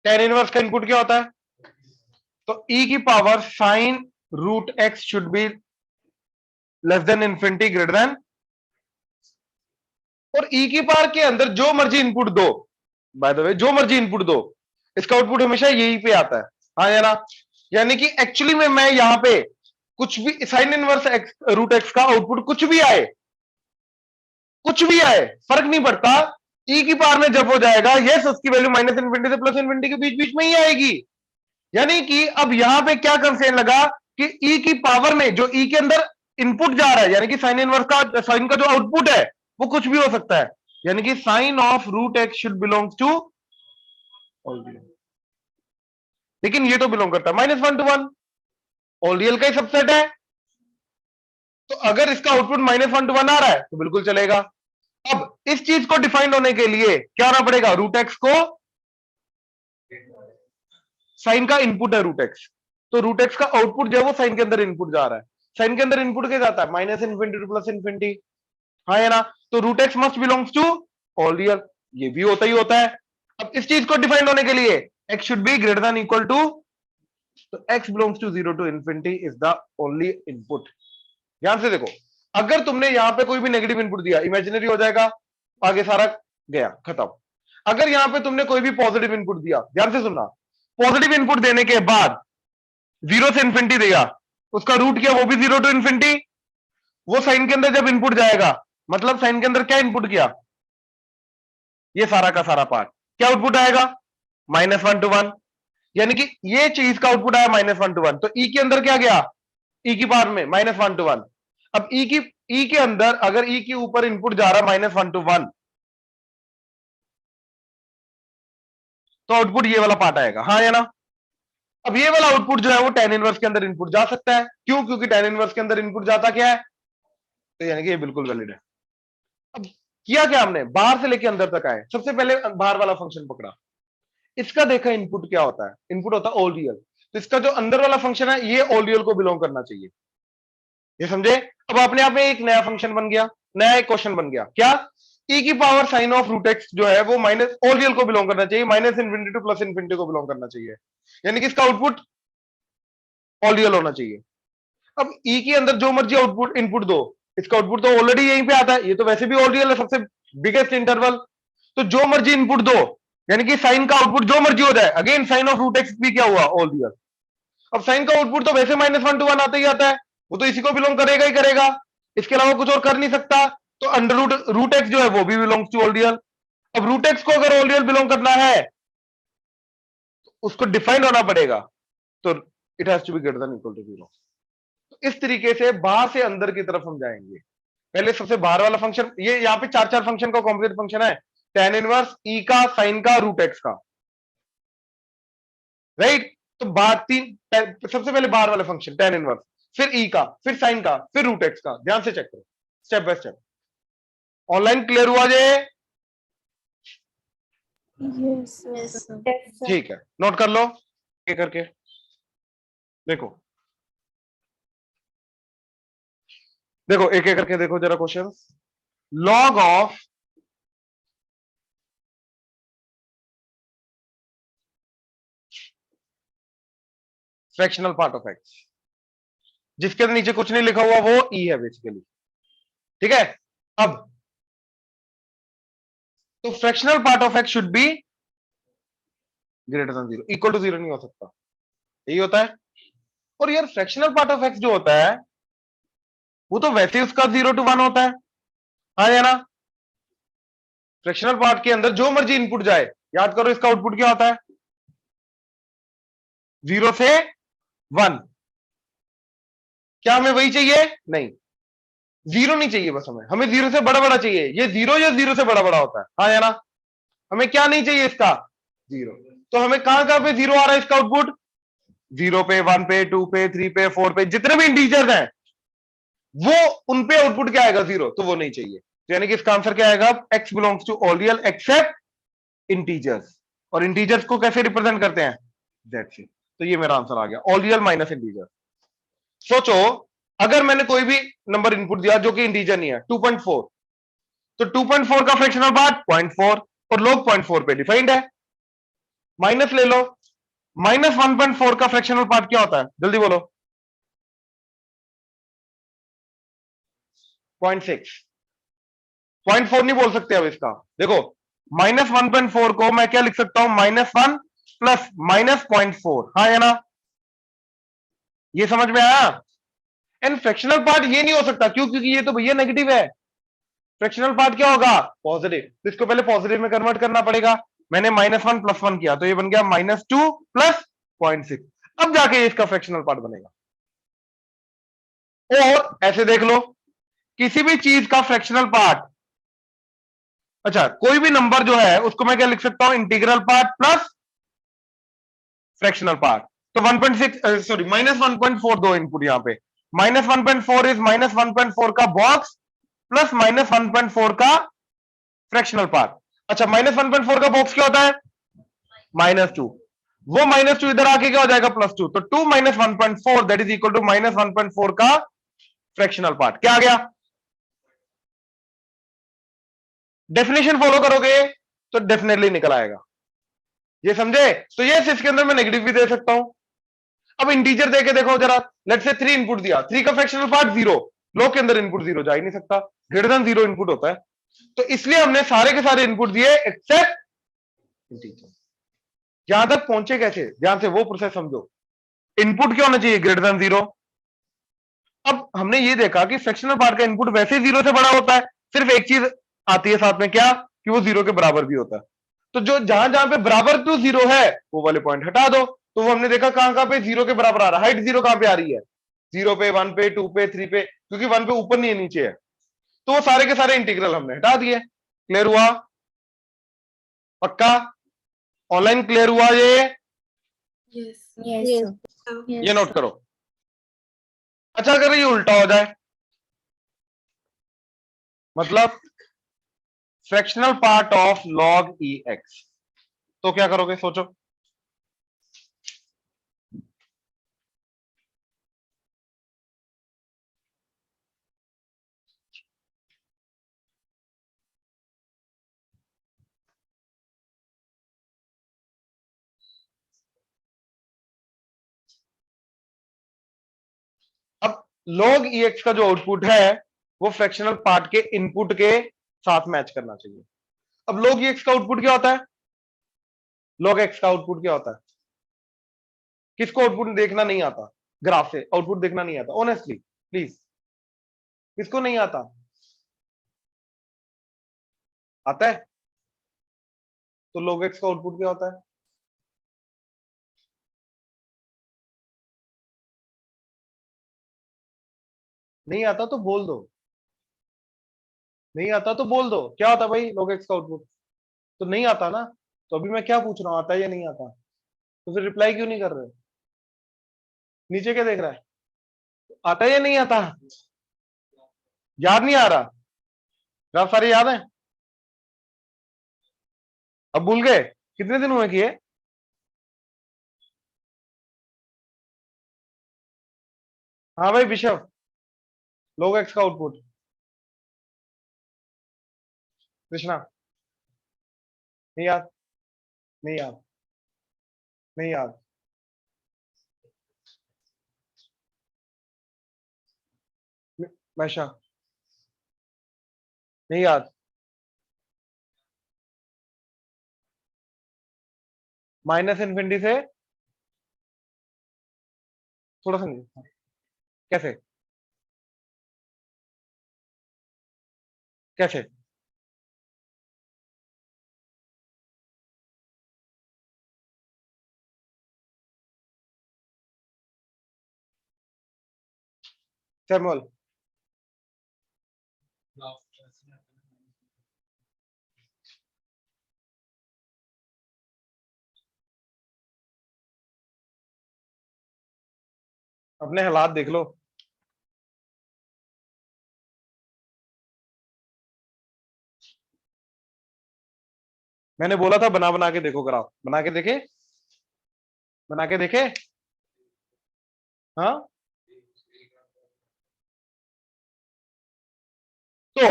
tan इनवर्स का इनपुट क्या होता है, तो e की power sine root x should be less than infinity greater than, और e की पावर के अंदर जो मर्जी इनपुट दो, बाय द वे जो मर्जी इनपुट दो, इसका आउटपुट हमेशा यही पे आता है, हाँ या ना, यानी कि एक्चुअली में मैं यहां पे कुछ भी sine inverse x root x का आउटपुट कुछ भी आए, कुछ भी आए फर्क नहीं पड़ता, e की पावर में जब हो जाएगा यस उसकी वैल्यू माइनस इन्फिनिटी से प्लस इन्फिनिटी के बीच बीच में ही आएगी। यानी कि अब यहां पे क्या कंसेंट लगा कि e की पावर में जो e के अंदर इनपुट जा रहा है, यानी कि साइन इनवर्स का साइन का जो आउटपुट है वो कुछ भी हो सकता है, यानी कि sine of root x should belongs to, लेकिन ये तो बिलोंग करता है minus one to one, all real का ही सबसेट है, तो अगर इसका output minus one to one आ रहा है तो बिल्कुल चलेगा। अब इस चीज को डिफाइन होने के लिए क्या होना पड़ेगा, रूट एक्स को, साइन का इनपुट है रूट एक्स, तो रूट एक्स का आउटपुट जो है वो साइन के अंदर इनपुट जा रहा है, साइन के अंदर इनपुट क्या जाता है minus infinity to plus infinity, हाँ या ना, तो root x must belongs to all real, ये भी होता ही होता है। अब इस चीज को डिफाइन होने के लिए x should be greater than equal to, तो x belongs to zero to infinity is the only input. ध्यान से देखो, अगर तुमने यहां पे कोई भी नेगेटिव इनपुट दिया इमेजिनरी हो जाएगा, आगे सारा गया खत्म। अगर यहां पे तुमने कोई भी पॉजिटिव इनपुट दिया, ध्यान से सुनना, पॉजिटिव इनपुट देने के बाद जीरो से इन्फिनिटी दिया, उसका रूट किया वो भी जीरो टू इन्फिनिटी, वो साइन के अंदर जब इनपुट जाएगा मतलब साइन के अंदर क्या इनपुट किया, ये सारा का सारा पार्ट क्या आउटपुट आएगा माइनस वन टू वन, यानी कि ये चीज का आउटपुट आया माइनस वन टू वन, तो ई के अंदर क्या गया, ई की पावर में माइनस वन टू वन। अब ई के अंदर अगर ई के ऊपर इनपुट जा रहा माइनस वन टू वन, तो आउटपुट ये वाला पार्ट आएगा, हाँ या ना। अब ये वाला आउटपुट जो है वो tan इनवर्स के अंदर इनपुट जा सकता है, क्यों, क्योंकि tan इनवर्स के अंदर इनपुट जाता क्या है, तो यानी कि ये बिल्कुल वैलिड है। अब किया क्या हमने, बाहर से लेके अंदर तक आए, सबसे पहले बाहर वाला फंक्शन पकड़ा, इसका देखा इनपुट क्या होता है, इनपुट होता है ऑल रियल, तो इसका जो अंदर वाला फंक्शन है ये ऑल रियल को बिलोंग करना चाहिए। ये समझे? अब अपने आप में एक नया फंक्शन बन गया, नया एक क्वेश्चन बन गया, क्या? e की power sine of root x जो है वो माइनस ऑल रियल को बिलोंग करना चाहिए, minus infinity to plus infinity को बिलोंग करना चाहिए, यानी कि इसका आउटपुट ऑल रियल होना चाहिए। अब e के अंदर जो मर्जी आउटपुट इनपुट दो, इसका आउटपुट तो ऑलरेडी यहीं पे आता है, ये तो वैसे भी ऑल रियल है, सबसे बिगेस्ट इंटरवल, तो जो मर्जी इनपुट दो, यानी कि साइन का आउटपुट जो मर्जी हो जाए, again sine of root x भी क्या हुआ? All real. अब साइन का आउटपुट तो वैसे -1 to 1 आता ही आता है, वो तो इसी को बिलोंग करेगा ही करेगा, इसके अलावा कुछ और कर नहीं सकता, तो अंडर रूट एक्स जो है वो भी बिलोंग्स टू ऑल रियल। अब रूट एक्स को अगर ऑल रियल बिलोंग करना है तो उसको डिफाइंड होना पड़ेगा, तो it has to be greater than equal to 0। इस तरीके से बाहर से अंदर की तरफ हम जाएंगे। पहले सबसे बाहर वाला फंक्शन, ये यहाँ पे चार फंक्शन का कॉम्प्लीट फंक्शन है, tan इनवर्स e का, साइन का, रूट एक्स का, राइट? तो बाहर सबसे पहले बाहर वाले फंक्शन tan इनवर्स, फिर e का, फिर साइन का, फिर रूट एक्स का। ध्यान से चेक करो step by step. Online clear हुआ जे? Yes, sir. ठीक है, नोट कर लो ये करके। देखो देखो एक एक करके देखो जरा question. Log of fractional part of x, जिसके नीचे कुछ नहीं लिखा हुआ वो ई है बेसिकली, ठीक है? अब तो fractional part of x should be greater than 0, equal to 0 नहीं हो सकता, यही होता है। और यार फ्रैक्शनल पार्ट ऑफ एक्स जो होता है वो तो वैसे ही उसका 0 to 1 होता है, हाँ या ना? फ्रैक्शनल पार्ट के अंदर जो मर्जी इनपुट जाए, याद करो इसका आउटपुट क्या होता है? 0 से 1। क्या हमें वही चाहिए? नहीं, 0 नहीं चाहिए, बस हमें 0 से बड़ा बड़ा चाहिए। ये 0 या 0 से बड़ा बड़ा होता है, हाँ या ना? हमें क्या नहीं चाहिए इसका? 0। तो हमें कहां कहां पे 0 आ रहा है इसका आउटपुट? 0 पे, 1 पे, 2 पे, 3 पे, 4 पे, जितने भी इंटीजर्स हैं वो उन पे आउटपुट क्या आएगा? 0। तो वो नहीं चाहिए, तो यानी कि इसका आंसर क्या आएगा? x belongs to all real except integers. और इंटीजर्स को कैसे रिप्रेजेंट करते हैं? That's it. तो ये मेरा आंसर आ गया, ऑल रियल माइनस इंटीजर। सोचो अगर मैंने कोई भी नंबर इनपुट दिया जो कि इंटीजर नहीं है, 2.4, तो 2.4 का फ्रैक्शनल पार्ट 0.4 और लोग 0.4 पे डिफाइंड है। माइनस ले लो, -1.4 का फ्रैक्शनल पार्ट क्या होता है? जल्दी बोलो। 0.6। 0.4 नहीं बोल सकते अब इसका। देखो -1.4 को मैं क्या लिख सकता हूं? -1 प्लस -0.4, हाँ या ना? ये समझ में आया? एंड फ्रैक्शनल पार्ट ये नहीं हो सकता, क्यों? क्योंकि ये तो भैया नेगेटिव है। फ्रैक्शनल पार्ट क्या होगा? पॉजिटिव। तो इसको पहले पॉजिटिव में कन्वर्ट करना पड़ेगा। मैंने -1 + 1 किया तो ये बन गया -2 प्लस 0.6। अब जाके इसका फ्रैक्शनल पार्ट बनेगा। और ऐसे देख लो, किसी भी चीज का फ्रैक्शनल पार्ट, अच्छा कोई भी नंबर जो है उसको मैं क्या लिख सकता हूं? Integral part plus fractional part. तो 1.6 सॉरी -1.4 दो इनपुट यहां पे, -1.4 इज -1.4 का बॉक्स प्लस -1.4 का फ्रैक्शनल पार्ट। अच्छा -1.4 का बॉक्स क्या होता है? -2। वो -2 इधर आके क्या हो जाएगा? +2। तो 2 - 1.4 दैट इज इक्वल टू -1.4 का फ्रैक्शनल पार्ट। क्या आ गया? डेफिनेशन फॉलो करोगे तो डेफिनेटली निकल आएगा। ये समझे? तो ये इसके अंदर मैं नेगेटिव भी दे सकता हूं। अब इंटीजर देके देखो जरा, लेट्स से 3 इनपुट दिया, 3 का फ्रैक्शनल पार्ट 0, लॉग के अंदर इनपुट 0 जा ही नहीं सकता, ग्रेटर देन 0 इनपुट होता है। तो इसलिए हमने सारे के सारे इनपुट दिए एक्सेप्ट इंटीजर। यहां तक पहुंचे कैसे? ध्यान से वो प्रोसेस समझो। इनपुट क्या होना चाहिए? Greater than 0। अब हमने ये देखा कि फ्रैक्शनल पार्ट का इनपुट वैसे 0 से बड़ा होता है, सिर्फ एक चीज आती है साथ में, क्या? कि वो 0 के बराबर भी होता है। तो जो जहां जहां पे बराबर टू 0 है वो वाले पॉइंट हटा दो। तो वो हमने देखा कहां कहां पे 0 के बराबर आ रहा है, हाइट 0 कहां पे आ रही है? 0 पे, 1 पे, 2 पे, 3 पे, क्योंकि 1 पे ऊपर नहीं है नीचे है। तो वो सारे के सारे इंटीग्रल हमने हटा दिए। क्लियर हुआ? पक्का? ऑनलाइन क्लियर हुआ ये? Yes. Yes. ये नोट करो। अच्छा अगर ये उल्टा हो जाए, मतलब fractional part of log e x, तो क्या करोगे? सोचो। log ex का जो आउटपुट है वो फ्रैक्शनल पार्ट के इनपुट के साथ मैच करना चाहिए। अब log ex का आउटपुट क्या होता है? log x का आउटपुट क्या होता है? किसको आउटपुट देखना नहीं आता? ग्राफ से आउटपुट देखना नहीं आता? ऑनेस्टली प्लीज, किसको नहीं आता? आता है? तो log x का आउटपुट क्या होता है? नहीं आता तो बोल दो, नहीं आता तो बोल दो, क्या होता है भाई log x का आउटपुट? तो नहीं आता ना, तो अभी मैं क्या पूछ रहा हूं, आता है या नहीं आता? तो फिर रिप्लाई क्यों नहीं कर रहे? नीचे क्या देख रहा है? आता है या नहीं आता? याद नहीं आ रहा? ग्राफ सारे याद है? अब भूल गए? कितने दिन हुए किए? हाँ भाई विशव, log x का आउटपुट। कृष्णा, नहीं याद? नहीं याद? नहीं याद? मैशा, नहीं याद? माइनस इन्फिनिटी से थोड़ा सा नीचे। कैसे? कैसे? सैमुअल, अपने हालात देख लो। मैंने बोला था बना बना के देखो ग्राफ, बना के देखे? बना के देखे? हाँ, तो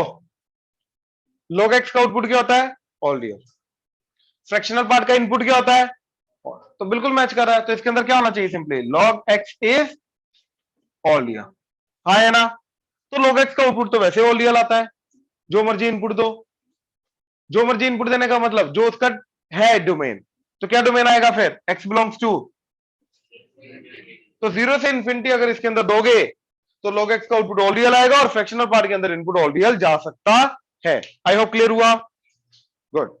log x का आउटपुट क्या होता है? All real. फ्रैक्शनल पार्ट का इनपुट क्या होता है? तो बिल्कुल मैच कर रहा है, तो इसके अंदर क्या होना चाहिए? Simply log x is all real. हाँ है ना? तो log x का आउटपुट तो वैसे ऑल रियल आता है, जो मर्जी इनपुट दो। जो मर्जी इनपुट देने का मतलब जो उसका है डोमेन, तो क्या डोमेन आएगा फिर? x बिलोंग्स टू, तो जीरो से इंफिनिटी अगर इसके अंदर दोगे तो log x का आउटपुट ऑल रियल आएगा और फ्रैक्शनल पार्ट के अंदर इनपुट ऑल रियल जा सकता है। आई होप क्लियर हुआ? गुड।